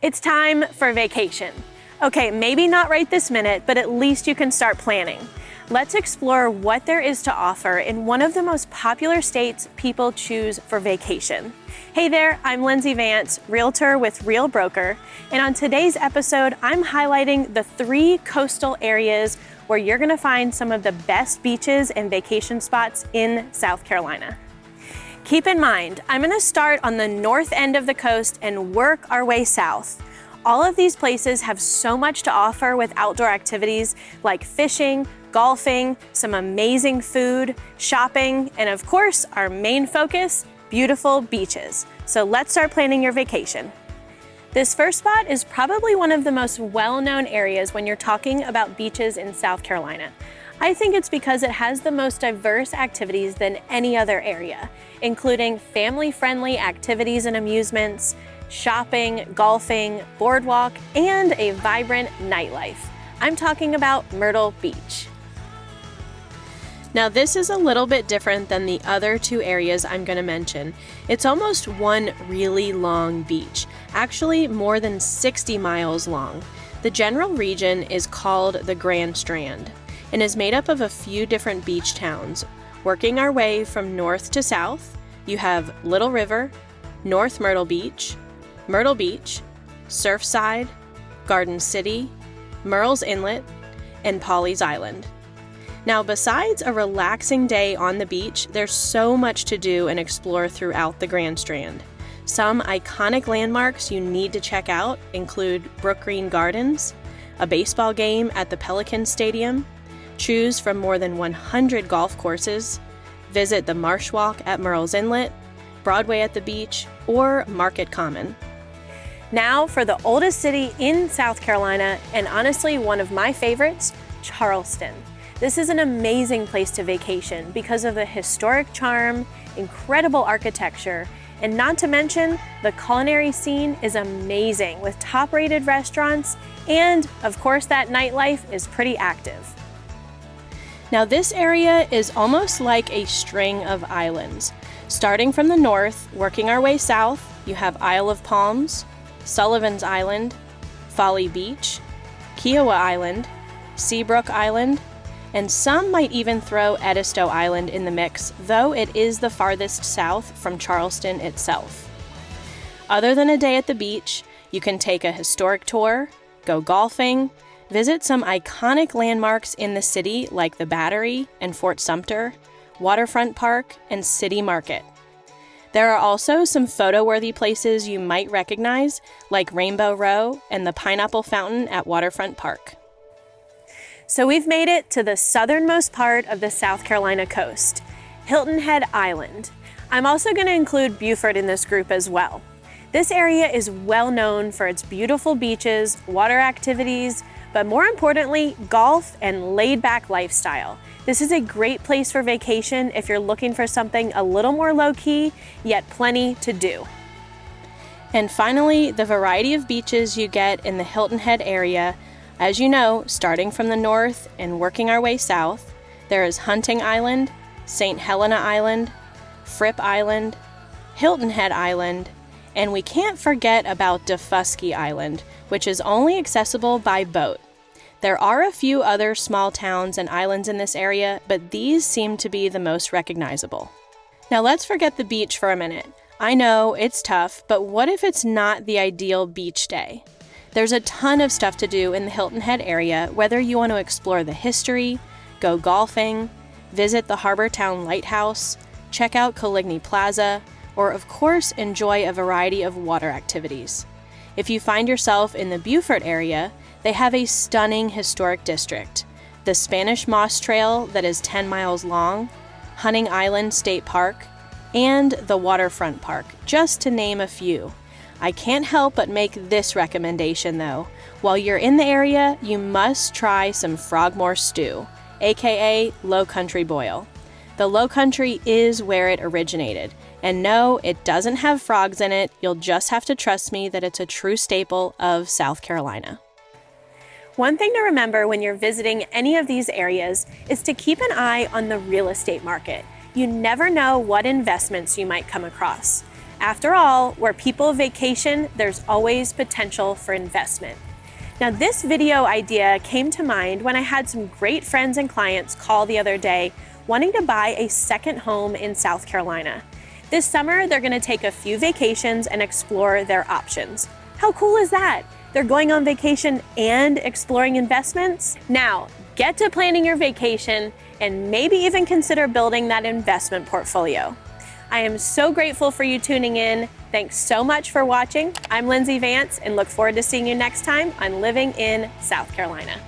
It's time for vacation. Okay, maybe not right this minute, but at least you can start planning. Let's explore what there is to offer in one of the most popular states people choose for vacation. Hey there, I'm Lindsey Vance, Realtor with Real Broker, and on today's episode, I'm highlighting the 3 coastal areas where you're gonna find some of the best beaches and vacation spots in South Carolina. Keep in mind, I'm gonna start on the north end of the coast and work our way south. All of these places have so much to offer with outdoor activities like fishing, golfing, some amazing food, shopping, and of course, our main focus, beautiful beaches. So let's start planning your vacation. This first spot is probably one of the most well-known areas when you're talking about beaches in South Carolina. I think it's because it has the most diverse activities than any other area, including family-friendly activities and amusements, shopping, golfing, boardwalk, and a vibrant nightlife. I'm talking about Myrtle Beach. Now this is a little bit different than the other 2 areas I'm going to mention. It's almost one really long beach, actually more than 60 miles long. The general region is called the Grand Strand and is made up of a few different beach towns. Working our way from north to south, you have Little River, North Myrtle Beach, Surfside, Garden City, Murrells Inlet, and Pawleys Island. Now, besides a relaxing day on the beach, there's so much to do and explore throughout the Grand Strand. Some iconic landmarks you need to check out include Brook Green Gardens, a baseball game at the Pelican Stadium, choose from more than 100 golf courses, visit the Marsh Walk at Murrells Inlet, Broadway at the beach, or Market Common. Now for the oldest city in South Carolina, and honestly one of my favorites, Charleston. This is an amazing place to vacation because of the historic charm, incredible architecture, and not to mention, the culinary scene is amazing with top-rated restaurants, and of course that nightlife is pretty active. Now this area is almost like a string of islands. Starting from the north, working our way south, you have Isle of Palms, Sullivan's Island, Folly Beach, Kiowa Island, Seabrook Island, and some might even throw Edisto Island in the mix, though it is the farthest south from Charleston itself. Other than a day at the beach, you can take a historic tour, go golfing, visit some iconic landmarks in the city like the Battery and Fort Sumter, Waterfront Park, and City Market. There are also some photo-worthy places you might recognize, like Rainbow Row and the Pineapple Fountain at Waterfront Park. So we've made it to the southernmost part of the South Carolina coast, Hilton Head Island. I'm also going to include Beaufort in this group as well. This area is well known for its beautiful beaches, water activities, but more importantly, golf and laid-back lifestyle. This is a great place for vacation if you're looking for something a little more low-key, yet plenty to do. And finally, the variety of beaches you get in the Hilton Head area. As you know, starting from the north and working our way south, there is Hunting Island, St. Helena Island, Fripp Island, Hilton Head Island, and we can't forget about Defusky Island, which is only accessible by boat. There are a few other small towns and islands in this area, but these seem to be the most recognizable. Now let's forget the beach for a minute. I know it's tough, but what if it's not the ideal beach day? There's a ton of stuff to do in the Hilton Head area, whether you want to explore the history, go golfing, visit the Harbor Town Lighthouse, check out Coligny Plaza, or of course enjoy a variety of water activities. If you find yourself in the Beaufort area, they have a stunning historic district, the Spanish Moss Trail that is 10 miles long, Hunting Island State Park, and the Waterfront Park, just to name a few. I can't help but make this recommendation though. While you're in the area, you must try some Frogmore stew, aka Low Country boil. The Low Country is where it originated, and no, it doesn't have frogs in it. You'll just have to trust me that it's a true staple of South Carolina. One thing to remember when you're visiting any of these areas is to keep an eye on the real estate market. You never know what investments you might come across. After all, where people vacation, there's always potential for investment. Now, this video idea came to mind when I had some great friends and clients call the other day wanting to buy a second home in South Carolina. This summer, they're gonna take a few vacations and explore their options. How cool is that? They're going on vacation and exploring investments? Now, get to planning your vacation and maybe even consider building that investment portfolio. I am so grateful for you tuning in. Thanks so much for watching. I'm Lindsey Vance and look forward to seeing you next time on Living in South Carolina.